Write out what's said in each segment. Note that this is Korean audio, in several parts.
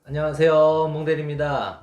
안녕하세요, 몽델입니다.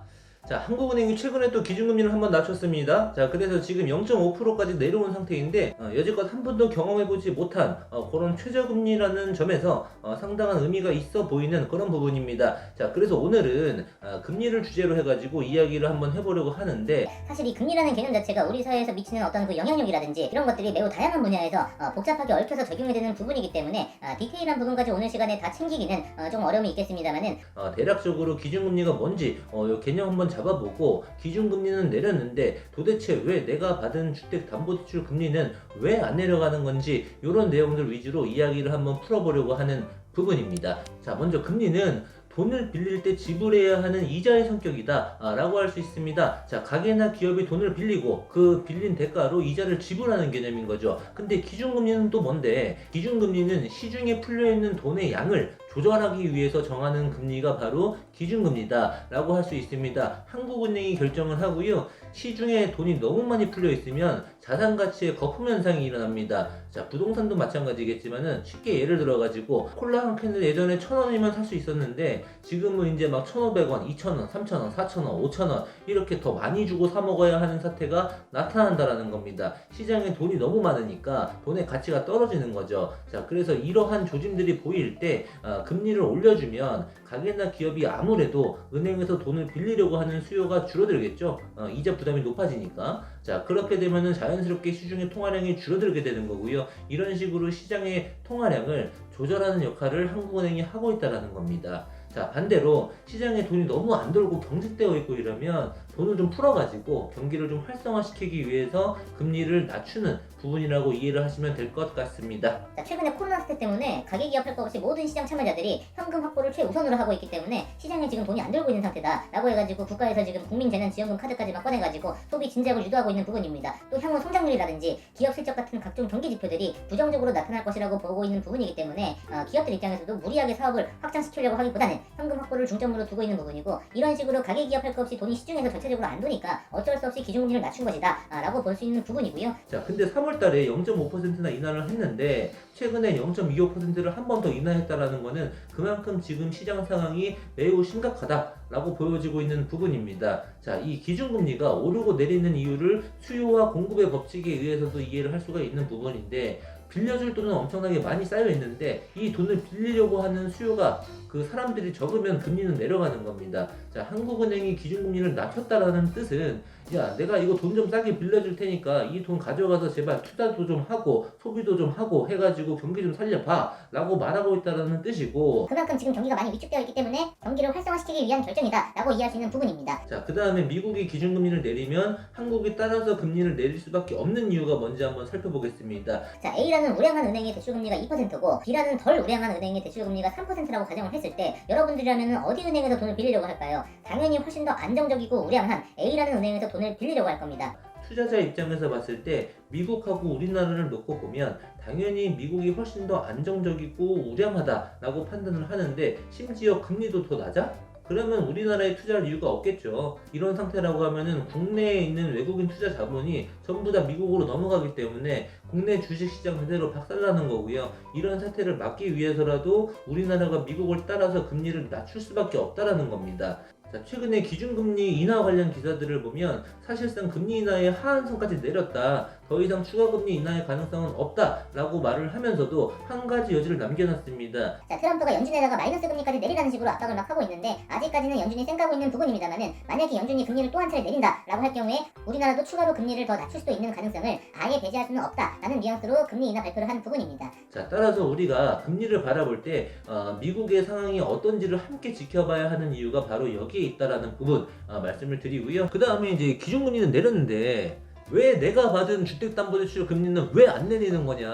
자, 한국은행이 최근에 또 기준금리를 한번 낮췄습니다. 자, 그래서 지금 0.5%까지 내려온 상태인데 여지껏 한 번도 경험해보지 못한 그런 최저금리라는 점에서 상당한 의미가 있어 보이는 그런 부분입니다. 자, 그래서 오늘은 금리를 주제로 해가지고 이야기를 한번 해보려고 하는데, 사실 이 금리라는 개념 자체가 우리 사회에서 미치는 어떤 그 영향력이라든지 이런 것들이 매우 다양한 분야에서 복잡하게 얽혀서 적용이 되는 부분이기 때문에 디테일한 부분까지 오늘 시간에 다 챙기기는 좀 어려움이 있겠습니다만은 대략적으로 기준금리가 뭔지 요 개념 한번 잡아보고, 기준금리는 내렸는데 도대체 왜 내가 받은 주택담보대출 금리는 왜 안 내려가는 건지, 이런 내용들 위주로 이야기를 한번 풀어보려고 하는 부분입니다. 자, 먼저 금리는 돈을 빌릴 때 지불해야 하는 이자의 성격이다 라고 할 수 있습니다. 자, 가게나 기업이 돈을 빌리고 그 빌린 대가로 이자를 지불하는 개념인 거죠. 근데 기준금리는 또 뭔데, 기준금리는 시중에 풀려있는 돈의 양을 조절하기 위해서 정하는 금리가 바로 기준금리다 라고 할 수 있습니다. 한국은행이 결정을 하고요, 시중에 돈이 너무 많이 풀려 있으면 자산가치의 거품 현상이 일어납니다. 자, 부동산도 마찬가지겠지만은, 쉽게 예를 들어 가지고 콜라 한 캔을 예전에 1,000원이면 살 수 있었는데 지금은 이제 막 1,500원, 2,000원, 3,000원, 4,000원, 5,000원 이렇게 더 많이 주고 사 먹어야 하는 사태가 나타난다라는 겁니다. 시장에 돈이 너무 많으니까 돈의 가치가 떨어지는 거죠. 자, 그래서 이러한 조짐들이 보일 때 금리를 올려주면 가게나 기업이 아무래도 은행에서 돈을 빌리려고 하는 수요가 줄어들겠죠. 이자 부담이 높아지니까. 자, 그렇게 되면은 자연스럽게 시중의 통화량이 줄어들게 되는 거고요. 이런 식으로 시장의 통화량을 조절하는 역할을 한국은행이 하고 있다는 겁니다. 자, 반대로 시장에 돈이 너무 안 돌고 경직되어 있고 이러면 돈을 좀 풀어가지고 경기를 좀 활성화시키기 위해서 금리를 낮추는 부분이라고 이해를 하시면 될 것 같습니다. 자, 최근에 코로나 사태 때문에 가계 기업 할 것 없이 모든 시장 참여자들이 현금 확보를 최우선으로 하고 있기 때문에 시장에 지금 돈이 안 들고 있는 상태다 라고 해가지고 국가에서 지금 국민재난지원금 카드까지 막 꺼내가지고 소비 진작을 유도하고 있는 부분입니다. 또 향후 성장률이라든지 기업 실적 같은 각종 경기 지표들이 부정적으로 나타날 것이라고 보고 있는 부분이기 때문에 기업들 입장에서도 무리하게 사업을 확장시키려고 하기보다는 현금 확보를 중점으로 두고 있는 부분이고, 이런 식으로 가계 기업 할 것 없이 돈이 시중에서 전체적으로 안 도니까 어쩔 수 없이 기준금리를 낮춘 것이다 라고 볼 수 있는 부분이고요. 자, 근데 3월달에 0.5%나 인하를 했는데 최근에 0.25%를 한 번 더 인하했다라는 거는 그만큼 지금 시장 상황이 매우 심각하다라고 보여지고 있는 부분입니다. 자, 이 기준금리가 오르고 내리는 이유를 수요와 공급의 법칙에 의해서도 이해를 할 수가 있는 부분인데, 빌려줄 돈은 엄청나게 많이 쌓여 있는데 이 돈을 빌리려고 하는 수요가, 그 사람들이 적으면 금리는 내려가는 겁니다. 자, 한국은행이 기준금리를 낮췄다라는 뜻은, 야, 내가 이거 돈 좀 싸게 빌려줄 테니까 이 돈 가져가서 제발 투자도 좀 하고 소비도 좀 하고 해가지고 경기 좀 살려봐 라고 말하고 있다는 뜻이고, 그만큼 지금 경기가 많이 위축되어 있기 때문에 경기를 활성화시키기 위한 결정이다 라고 이해할 수 있는 부분입니다. 자, 그 다음에 미국이 기준금리를 내리면 한국이 따라서 금리를 내릴 수밖에 없는 이유가 뭔지 한번 살펴보겠습니다. 자, A라는 우량한 은행의 대출금리가 2%고 B라는 덜 우량한 은행의 대출금리가 3%라고 가정을 했을 때, 여러분들이라면 어디 은행에서 돈을 빌리려고 할까요? 당연히 훨씬 더 안정적이고 우량한 A라는 은행에서 돈을 빌리려고 할 겁니다. 투자자 입장에서 봤을 때 미국하고 우리나라를 놓고 보면 당연히 미국이 훨씬 더 안정적이고 우량하다라고 판단을 하는데, 심지어 금리도 더 낮아? 그러면 우리나라에 투자할 이유가 없겠죠. 이런 상태라고 하면은 국내에 있는 외국인 투자 자본이 전부 다 미국으로 넘어가기 때문에 국내 주식시장 그대로 박살나는 거고요. 이런 사태를 막기 위해서라도 우리나라가 미국을 따라서 금리를 낮출 수밖에 없다라는 겁니다. 자, 최근에 기준금리 인하 관련 기사들을 보면 사실상 금리 인하의 하한선까지 내렸다, 더 이상 추가금리 인하의 가능성은 없다라고 말을 하면서도 한 가지 여지를 남겨놨습니다. 자, 트럼프가 연준에다가 마이너스 금리까지 내리라는 식으로 압박을 막 하고 있는데, 아직까지는 연준이 쌩까고 있는 부분입니다만은, 만약에 연준이 금리를 또 한 차례 내린다라고 할 경우에 우리나라도 추가로 금리를 더 낮출 수도 있는 가능성을 아예 배제할 수는 없다라는 뉘앙스로 금리 인하 발표를 한 부분입니다. 자, 따라서 우리가 금리를 바라볼 때 미국의 상황이 어떤지를 함께 지켜봐야 하는 이유가 바로 여기에 있다라는 부분 말씀을 드리고요. 그 다음에 이제 기준금리는 내렸는데 왜 내가 받은 주택담보대출 금리는 왜 안 내리는 거냐,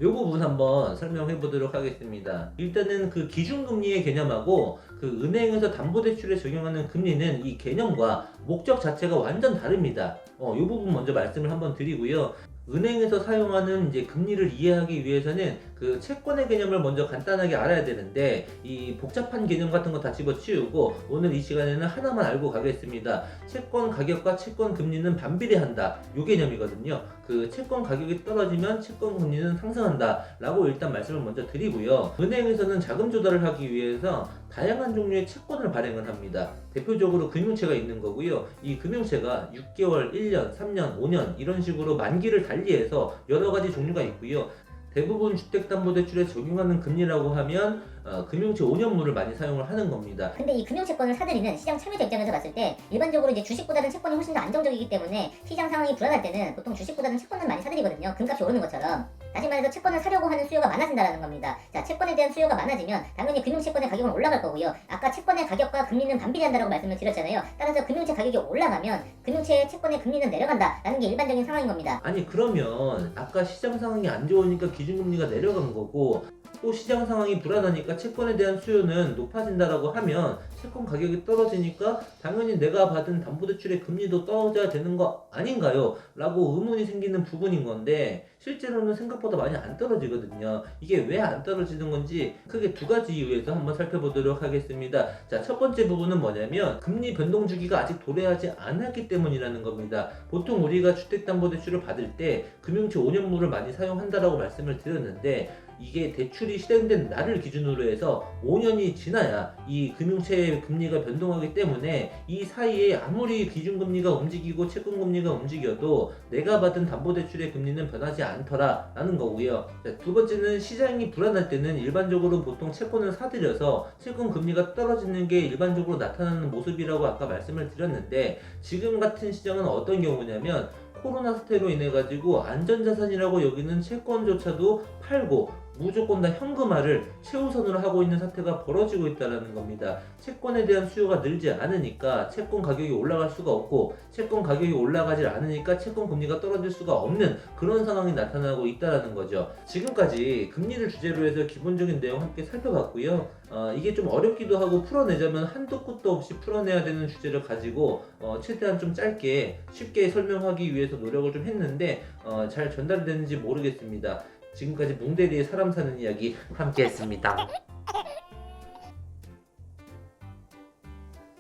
요 부분 한번 설명해 보도록 하겠습니다. 일단은 그 기준금리의 개념하고 그 은행에서 담보대출에 적용하는 금리는 이 개념과 목적 자체가 완전 다릅니다. 요 부분 먼저 말씀을 한번 드리고요. 은행에서 사용하는 이제 금리를 이해하기 위해서는 그 채권의 개념을 먼저 간단하게 알아야 되는데 이 복잡한 개념 같은 거 다 집어치우고 오늘 이 시간에는 하나만 알고 가겠습니다. 채권 가격과 채권 금리는 반비례한다. 요 개념이거든요. 그 채권 가격이 떨어지면 채권 금리는 상승한다 라고 일단 말씀을 먼저 드리고요. 은행에서는 자금 조달을 하기 위해서 다양한 종류의 채권을 발행을 합니다. 대표적으로 금융채가 있는 거고요. 이 금융채가 6개월, 1년, 3년, 5년 이런 식으로 만기를 달리해서 여러 가지 종류가 있고요. 대부분 주택담보대출에 적용하는 금리라고 하면 금융채 5년물을 많이 사용을 하는 겁니다. 근데 이 금융채권을 사들이는 시장 참여자 입장에서 봤을 때 일반적으로 이제 주식보다는 채권이 훨씬 더 안정적이기 때문에 시장 상황이 불안할 때는 보통 주식보다는 채권을 많이 사들이거든요. 금값이 오르는 것처럼. 다시 말해서 채권을 사려고 하는 수요가 많아진다는 겁니다. 자, 채권에 대한 수요가 많아지면 당연히 금융채권의 가격은 올라갈 거고요. 아까 채권의 가격과 금리는 반비례한다고 말씀을 드렸잖아요. 따라서 금융채 가격이 올라가면 금융채 채권의 금리는 내려간다라는 게 일반적인 상황인 겁니다. 아니 그러면 아까 시장 상황이 안 좋으니까 기준금리가 내려간 거고 또 시장 상황이 불안하니까 채권에 대한 수요는 높아진다라고 하면 채권 가격이 떨어지니까 당연히 내가 받은 담보대출의 금리도 떨어져야 되는 거 아닌가요? 라고 의문이 생기는 부분인 건데 실제로는 생각보다 많이 안 떨어지거든요. 이게 왜 안 떨어지는 건지 크게 두 가지 이유에서 한번 살펴보도록 하겠습니다. 자, 첫 번째 부분은 뭐냐면 금리 변동 주기가 아직 도래하지 않았기 때문이라는 겁니다. 보통 우리가 주택담보대출을 받을 때 금융채 5년물을 많이 사용한다라고 말씀을 드렸는데 이게 대출이 실행된 날을 기준으로 해서 5년이 지나야 이 금융채의 금리가 변동하기 때문에 이 사이에 아무리 기준금리가 움직이고 채권금리가 움직여도 내가 받은 담보대출의 금리는 변하지 않더라 라는 거고요. 자, 두 번째는 시장이 불안할 때는 일반적으로 보통 채권을 사들여서 채권 금리가 떨어지는 게 일반적으로 나타나는 모습이라고 아까 말씀을 드렸는데 지금 같은 시장은 어떤 경우냐면 코로나 사태로 인해 가지고 안전자산이라고 여기는 채권조차도 팔고 무조건 다 현금화를 최우선으로 하고 있는 사태가 벌어지고 있다는 겁니다. 채권에 대한 수요가 늘지 않으니까 채권 가격이 올라갈 수가 없고 채권 가격이 올라가지 않으니까 채권 금리가 떨어질 수가 없는 그런 상황이 나타나고 있다는 거죠. 지금까지 금리를 주제로 해서 기본적인 내용 함께 살펴봤고요. 이게 좀 어렵기도 하고 풀어내자면 한도 끝도 없이 풀어내야 되는 주제를 가지고 최대한 좀 짧게 쉽게 설명하기 위해서 노력을 좀 했는데 잘 전달되는지 모르겠습니다. 지금까지 뭉대리의 사람 사는 이야기 함께 했습니다.